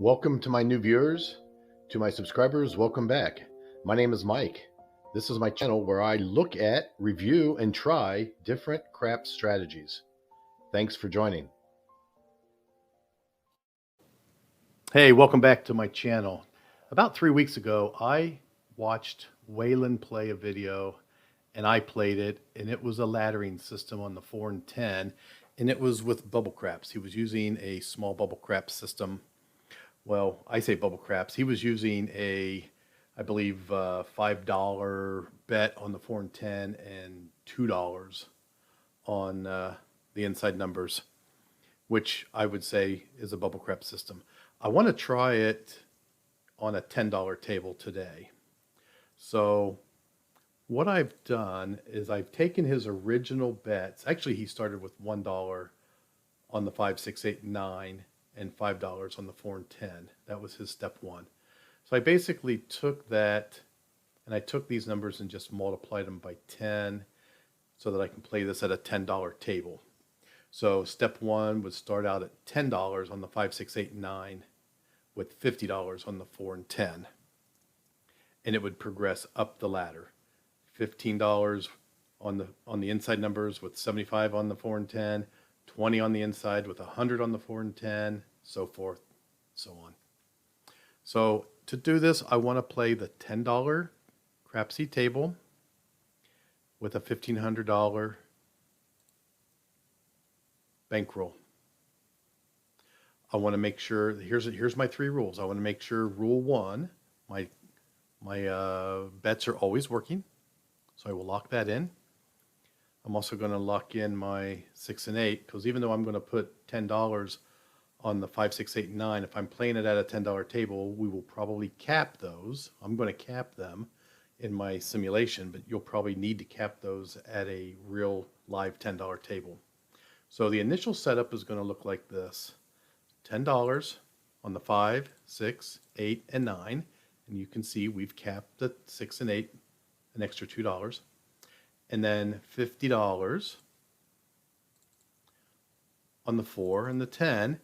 Welcome to my new viewers, to my subscribers, welcome back. My name is Mike. This is my channel where I look at, review, and try different craps strategies. Thanks for joining. Hey, welcome back to my channel. About 3 weeks ago, I watched Waylon play a video and I played it, and it was a laddering system on the 4 and 10, and it was with bubble craps. He was using a small bubble crap system. Well, I say bubble craps. He was using I believe, $5 bet on the 4 and 10 and $2 on the inside numbers, which I would say is a bubble crap system. I want to try it on a $10 table today. So what I've done is I've taken his original bets. Actually, he started with $1 on the 5, 6, 8, 9 and $5 on the 4 and 10. That was his step one. So I basically took that and I took these numbers and just multiplied them by 10 so that I can play this at a $10 table. So step one would start out at $10 on the 5, 6, 8, and 9 with $50 on the 4 and 10. And it would progress up the ladder. $15 on the inside numbers with 75 on the 4 and 10, 20 on the inside with 100 on the 4 and 10, so forth, so on. So to do this, I want to play the $10 crapsy table with a $1,500 bankroll. I want to make sure, here's my 3 rules. I want to make sure rule 1, my bets are always working. So I will lock that in. I'm also going to lock in my 6 and 8, because even though I'm going to put $10 on the 5, 6, 8, and 9, if I'm playing it at a $10 table, we will probably cap those. I'm going to cap them in my simulation, but you'll probably need to cap those at a real live $10 table. So the initial setup is going to look like this. $10 on the 5, 6, 8, and 9. And you can see we've capped the 6 and 8, an extra $2. And then $50 on the 4 and the 10.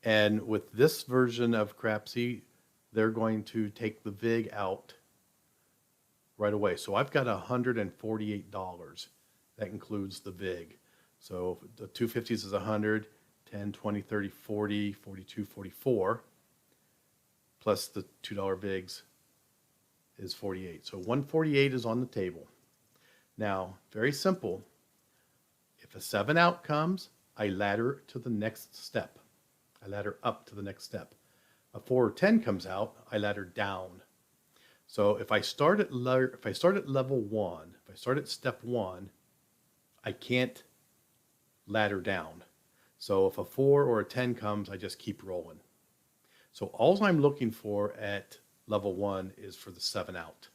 And with this version of Crapsy, they're going to take the VIG out right away. So I've got $148. That includes the VIG. So the 250s is 100, 10, 20, 30, 40, 42, 44, plus the $2 VIGs is 48. So 148 is on the table. Now, very simple. If a 7 out comes, I ladder to the next step. I ladder up to the next step. A 4 or 10 comes out, I ladder down. So if I start at level 1, if I start at step 1, I can't ladder down. So if a 4 or a 10 comes, I just keep rolling. So all I'm looking for at level 1 is for the 7 out.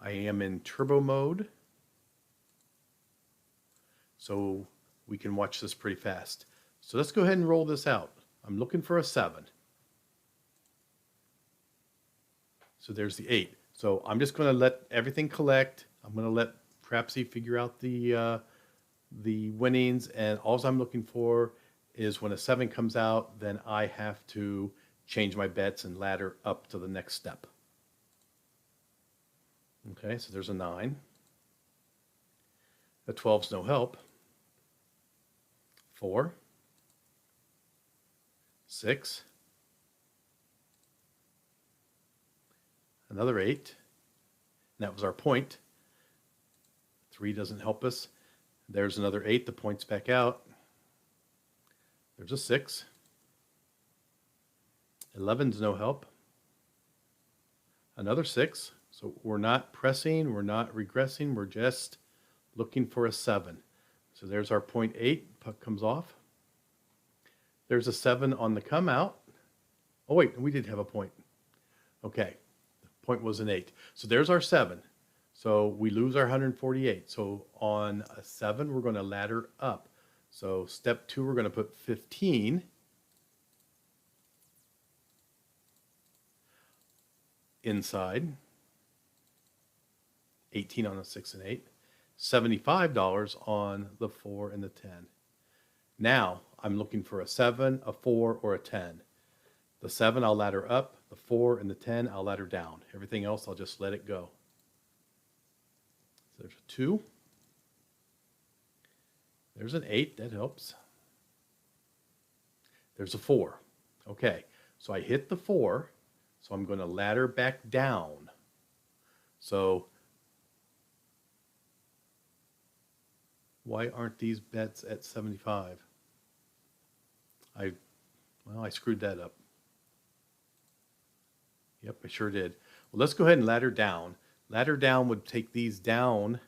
I am in turbo mode, so we can watch this pretty fast. So let's go ahead and roll this out. I'm looking for a 7. So there's the 8. So I'm just going to let everything collect. I'm going to let Crapsy figure out the winnings, and all I'm looking for is when a 7 comes out, then I have to change my bets and ladder up to the next step. Okay, so there's a 9. A 12's no help. 4. 6. Another 8. And that was our point. 3 doesn't help us. There's another 8. The point's back out. There's a 6. 11's no help. Another 6. So we're not pressing, we're not regressing, we're just looking for a 7. So there's our point 8, puck comes off. There's a 7 on the come out. Oh wait, we did have a point. Okay, the point was an 8. So there's our 7. So we lose our 148. So on a 7, we're going to ladder up. So step 2, we're going to put 15 inside. 18 on the 6 and 8, $75 on the 4 and the 10. Now I'm looking for a 7, a 4, or a 10. The 7 I'll ladder up, the 4 and the 10 I'll ladder down. Everything else I'll just let it go. So there's a 2. There's an 8, that helps. There's a 4. Okay, so I hit the 4, so I'm going to ladder back down. So why aren't these bets at 75? I screwed that up. Yep, I sure did. Well, let's go ahead and ladder down. Ladder down would take these down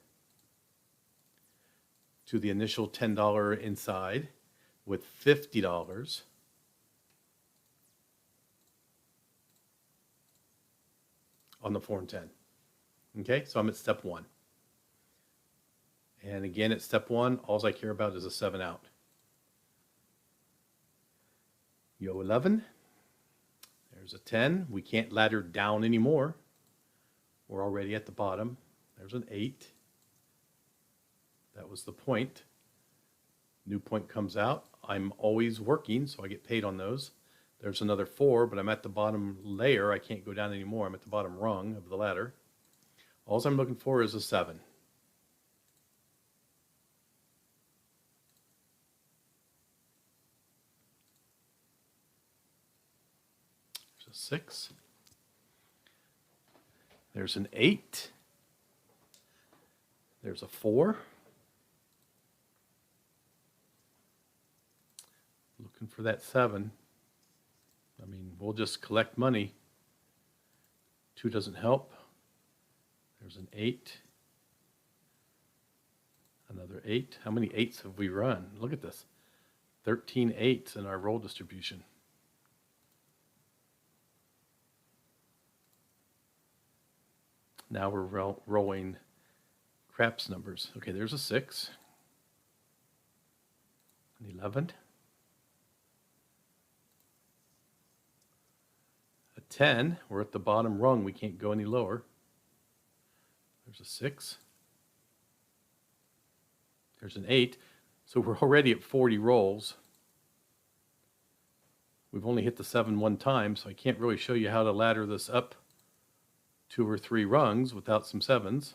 to the initial $10 inside with $50. On the 4 and 10. Okay, so I'm at step 1. And again, at step 1, all I care about is a 7 out. Yo 11. There's a 10. We can't ladder down anymore. We're already at the bottom. There's an 8. That was the point. New point comes out. I'm always working, so I get paid on those. There's another 4, but I'm at the bottom layer. I can't go down anymore. I'm at the bottom rung of the ladder. All I'm looking for is a 7. There's a 6. There's an 8. There's a 4. Looking for that 7. I mean, we'll just collect money. 2 doesn't help. There's an 8. Another 8. How many 8s have we run? Look at this. 13 8s in our roll distribution. Now we're rolling CRAPS numbers. Okay, there's a 6. An 11. A 10. We're at the bottom rung. We can't go any lower. There's a 6. There's an 8. So we're already at 40 rolls. We've only hit the 7 one time, so I can't really show you how to ladder this up 2 or 3 rungs without some 7s.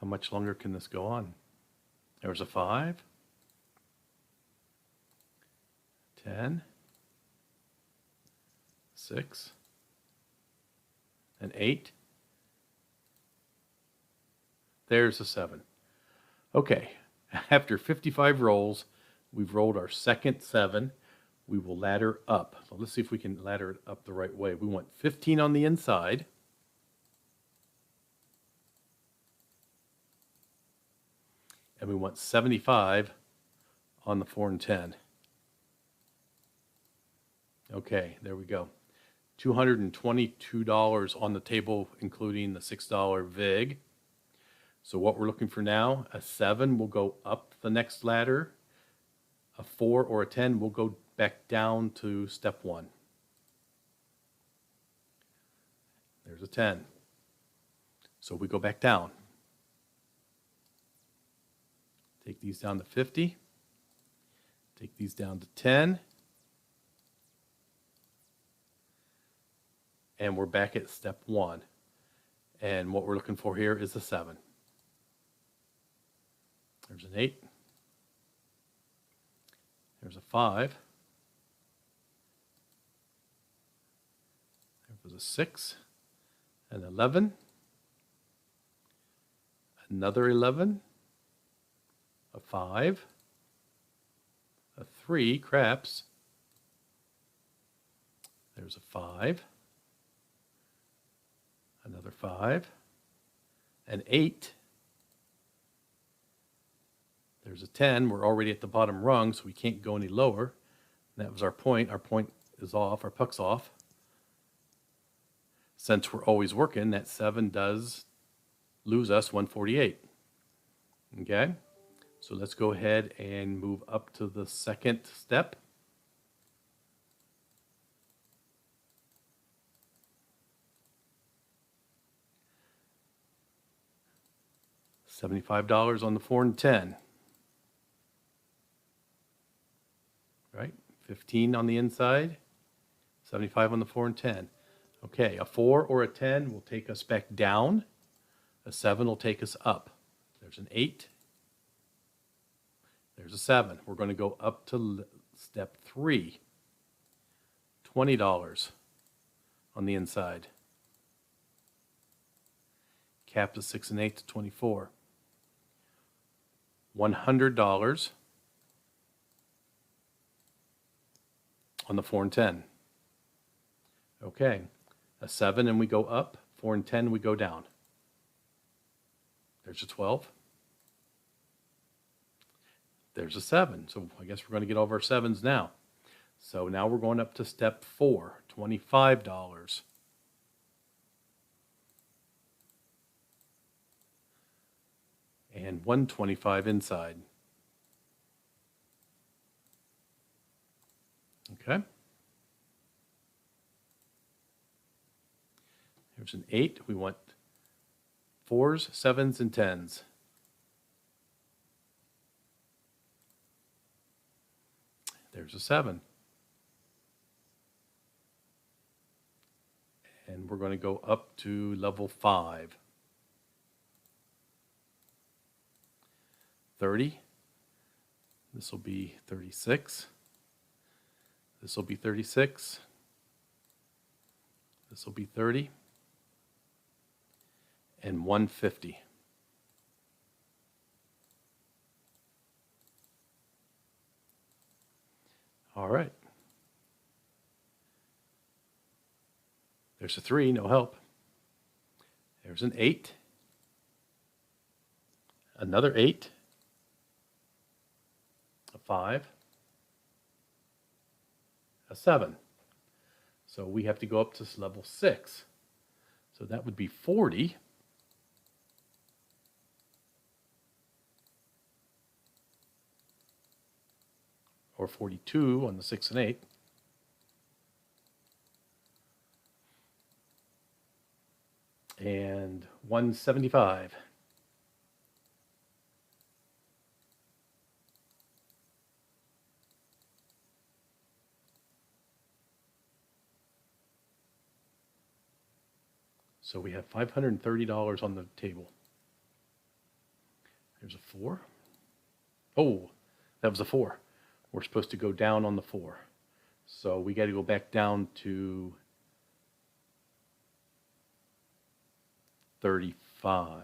How much longer can this go on? There's a 5, 10, 6, an 8. There's a 7. Okay, after 55 rolls, we've rolled our second 7. We will ladder up. So let's see if we can ladder it up the right way. We want 15 on the inside. And we want 75 on the 4 and 10. Okay, there we go. $222 on the table, including the $6 VIG. So what we're looking for now, a 7 will go up the next ladder. A 4 or a 10 will go back down to step 1. There's a 10. So we go back down. Take these down to 50. Take these down to 10. And we're back at step 1. And what we're looking for here is a 7. There's an 8. There's a 5. There was a 6. An 11. Another 11. A 5, a 3, craps. There's a 5, another 5, an 8. There's a 10. We're already at the bottom rung, so we can't go any lower. That was our point. Our point is off. Our puck's off. Since we're always working, that 7 does lose us 148. Okay? So let's go ahead and move up to the second step. $75 on the 4 and 10. Right? 15 on the inside, 75 on the 4 and 10. Okay, a 4 or a 10 will take us back down. A 7 will take us up. There's an 8. There's a 7. We're going to go up to step 3. $20 on the inside. Cap is 6 and 8 to 24. $100 on the 4 and 10. Okay, a 7 and we go up. 4 and 10 we go down. There's a 12. There's a 7. So I guess we're going to get all of our 7s now. So now we're going up to step 4, $25. And 125 inside. Okay. Here's an 8. We want 4s, 7s, and 10s. There's a 7. And we're going to go up to level 5. 30. This will be 36. This will be 36. This will be 30. And 150. All right. There's a 3, no help. There's an 8. Another 8. A 5. A 7. So we have to go up to level 6. So that would be 40. Or 42 on the 6 and 8. And 175. So we have $530 on the table. There's a 4. Oh, that was a 4. We're supposed to go down on the 4. So we got to go back down to 35.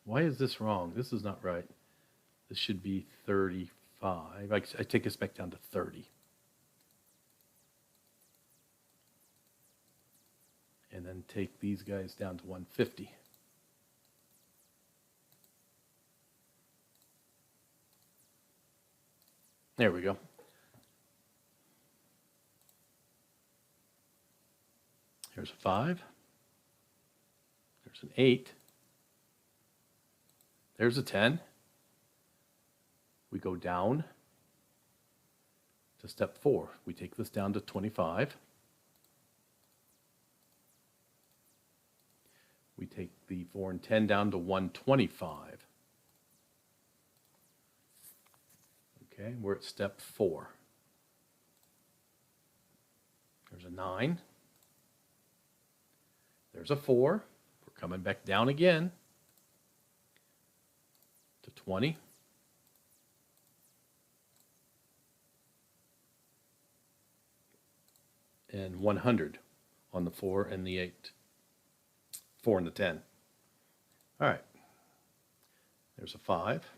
Why is this wrong? This is not right. This should be 35. I take us back down to 30. And then take these guys down to 150. There we go. Here's a 5. There's an 8. There's a 10. We go down to step 4. We take this down to 25. We take the 4 and 10 down to 125. Okay, we're at step 4. There's a 9. There's a 4. We're coming back down again to 20. And 100 on the 4 and the 8. 4 and the 10. All right. There's a 5.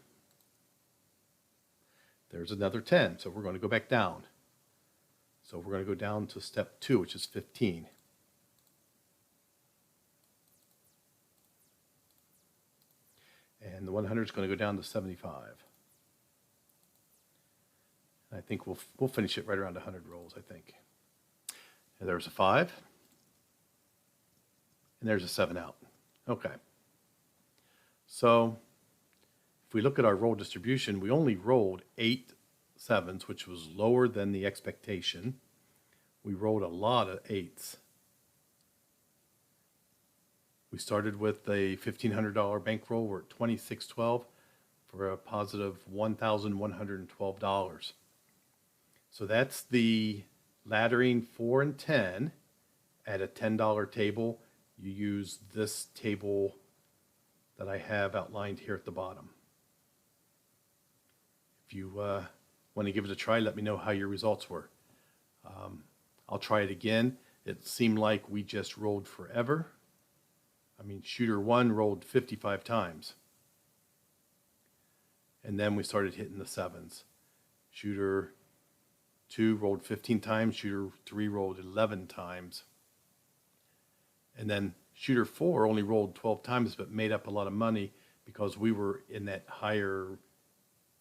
There's another 10. So we're going to go back down. So we're going to go down to step 2, which is 15. And the 100 is going to go down to 75. And I think we'll finish it right around 100 rolls, I think. And there's a 5. And there's a 7 out. Okay. So if we look at our roll distribution, we only rolled 8 7s, which was lower than the expectation. We rolled a lot of 8s. We started with a $1,500 bankroll. We're at $2,612 for a positive $1,112. So that's the laddering 4 and 10 at a $10 table. You use this table that I have outlined here at the bottom. If you want to give it a try, let me know how your results were. I'll try it again. It seemed like we just rolled forever. I mean, shooter 1 rolled 55 times. And then we started hitting the 7s. Shooter 2 rolled 15 times. Shooter 3 rolled 11 times. And then shooter 4 only rolled 12 times, but made up a lot of money because we were in that higher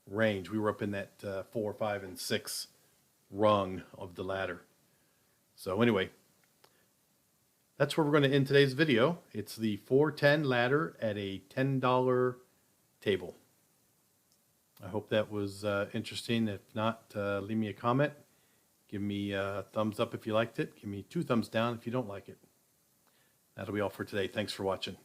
range. We were up in that 4, 5, and 6 rung of the ladder. So anyway, that's where we're going to end today's video. It's the 410 ladder at a $10 table. I hope that was interesting. If not, leave me a comment. Give me a thumbs up if you liked it. Give me 2 thumbs down if you don't like it. That'll be all for today. Thanks for watching.